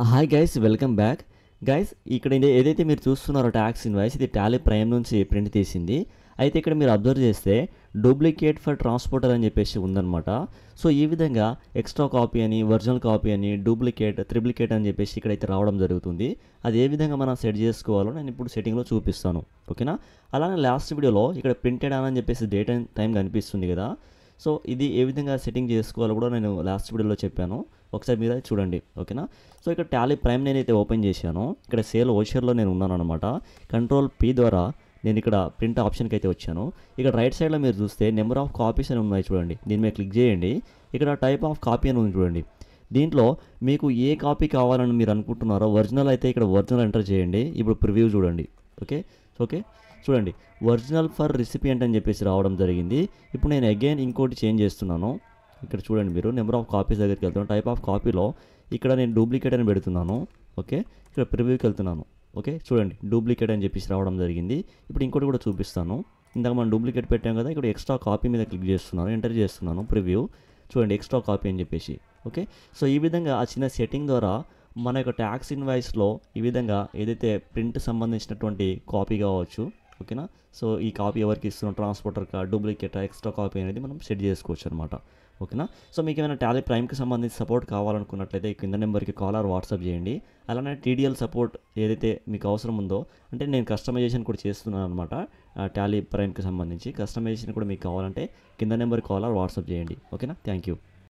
Hi guys, welcome back. Guys, ఇక్కడ ఏదైతే మీరు చూస్తున్నారో ట్యాక్స్ ఇన్వాయిస్, ఇది టాలీ ప్రైమ్ నుంచి ప్రింట్ తీసింది. అయితే ఇక్కడ మీరు అబ్జర్వ్ చేస్తే డూప్లికేట్ ఫర్ ట్రాన్స్పోర్టర్ అని చెప్పేసి ఉందన్నమాట. సో ఈ విధంగా ఎక్స్ట్రా కాపీ అని, ఒరిజినల్ కాపీ అని, డూప్లికేట్, త్రిప్లికేట్ అని చెప్పేసి ఇక్కడైతే రావడం జరుగుతుంది. అది ఏ విధంగా మనం సెట్ చేసుకోవాలో నేను ఇప్పుడు సెట్టింగ్లో చూపిస్తాను, ఓకేనా. అలానే లాస్ట్ వీడియోలో ఇక్కడ ప్రింటెడ్ అని చెప్పేసి డేట్ అండ్ టైం కనిపిస్తుంది కదా. సో ఇది ఏ విధంగా సెట్టింగ్ చేసుకోవాలో కూడా నేను లాస్ట్ వీడియోలో చెప్పాను. ఒకసారి మీరు అది చూడండి, ఓకేనా. సో ఇక్కడ టాలీ ప్రైమ్ నేనైతే ఓపెన్ చేశాను. ఇక్కడ సేల్ ఓషర్లో నేను ఉన్నాను అనమాట. కంట్రోల్ P ద్వారా నేను ఇక్కడ ప్రింట్ ఆప్షన్కి అయితే వచ్చాను. ఇక్కడ రైట్ సైడ్లో మీరు చూస్తే నెంబర్ ఆఫ్ కాపీస్ అని ఉన్నాయి చూడండి. దీని మీద క్లిక్ చేయండి. ఇక్కడ టైప్ ఆఫ్ కాపీ అని ఉంది చూడండి. దీంట్లో మీకు ఏ కాపీ కావాలని మీరు అనుకుంటున్నారో, ఒరిజినల్ అయితే ఇక్కడ ఒరిజినల్ ఎంటర్ చేయండి. ఇప్పుడు ప్రివ్యూ చూడండి. ఓకే చూడండి, ఒరిజినల్ ఫర్ రిసిపియంట్ అని చెప్పేసి రావడం జరిగింది. ఇప్పుడు నేను అగైన్ ఇంకోటి చేంజ్ చేస్తున్నాను. ఇక్కడ చూడండి, మీరు నెంబర్ ఆఫ్ కాపీస్ దగ్గరికి వెళ్తున్నాను. టైప్ ఆఫ్ కాపీలో ఇక్కడ నేను డూప్లికేట్ అని పెడుతున్నాను. ఓకే, ఇక్కడ ప్రివ్యూకి వెళ్తున్నాను. ఓకే చూడండి, డూప్లికేట్ అని చెప్పేసి రావడం జరిగింది. ఇప్పుడు ఇంకోటి కూడా చూపిస్తాను. ఇందాక మనం డూప్లికేట్ పెట్టాం కదా, ఇక్కడ ఎక్స్ట్రా కాపీ మీద క్లిక్ చేస్తున్నాను, ఎంటర్ చేస్తున్నాను. ప్రివ్యూ చూడండి, ఎక్స్ట్రా కాపీ అని చెప్పేసి. ఓకే, సో ఈ విధంగా ఆ చిన్న సెట్టింగ్ ద్వారా మన యొక్క ట్యాక్స్ ఇన్వాయిస్లో ఈ విధంగా ఏదైతే ప్రింట్ సంబంధించినటువంటి కాపీ కావచ్చు, ఓకేనా. సో ఈ కాపీ ఎవరికి ఇస్తున్నాం, ట్రాన్స్పోర్టర్ కా, డూప్లికేట్, ఎక్స్ట్రా కాపీ అనేది మనం సెట్ చేసుకోవచ్చు అనమాట, ఓకేనా. సో మీకు ఏమైనా టాలీ ప్రైమ్కి సంబంధించి సపోర్ట్ కావాలనుకున్నట్లయితే కింద నెంబర్కి కాల్ ఆర్ వాట్సాప్ చేయండి. అలానే TDL సపోర్ట్ ఏదైతే మీకు అవసరం ఉందో, అంటే నేను కస్టమైజేషన్ కూడా చేస్తున్నాను అనమాట. టాలీ ప్రైమ్కి సంబంధించి కస్టమైజేషన్ కూడా మీకు కావాలంటే కింద నెంబర్కి కాల్ ఆర్ వాట్సాప్ చేయండి, ఓకేనా. Thank you.